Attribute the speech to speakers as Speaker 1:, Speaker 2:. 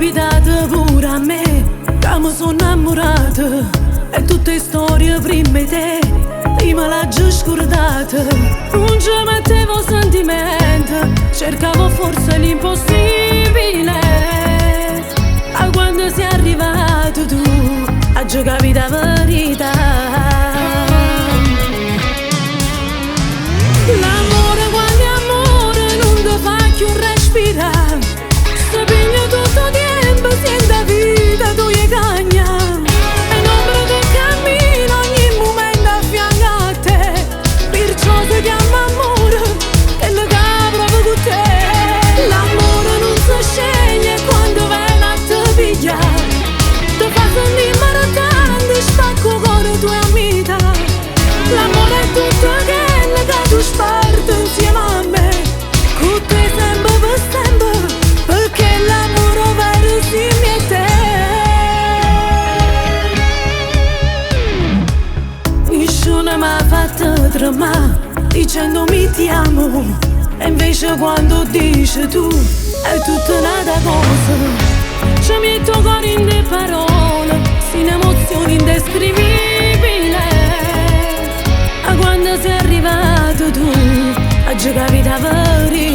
Speaker 1: capitato pure a me, che mi sono innamorata e tutte storie prima di te, prima l'ha già scordata. Non ci mettevo sentimento, cercavo forse l'impossibile. A quando sei arrivato tu, a già capita la verità. L'amore quando è amore non ti fa più respirare. Se piglia tutto tempo, senta vita, tu gli cagna. E l'ombra che cammina ogni momento a fianco a te. Perciò si chiama amore, che lo capra con te. L'amore non si sceglie quando viene a te pigliare. Ti fa sentire maratando, stacco con le tue amiche. L'amore è tutto quello che tu sparti insieme a me. Con te sempre per sempre, perché l'amore vero si mi è te. Nessuno mi ha fatto tremare dicendomi ti amo, e invece quando dici tu è tutta un'altra cosa. Ci metto cuore in le parole, sin emozioni indescrivibili. A quando sei arrivato tu, a giocare la verità.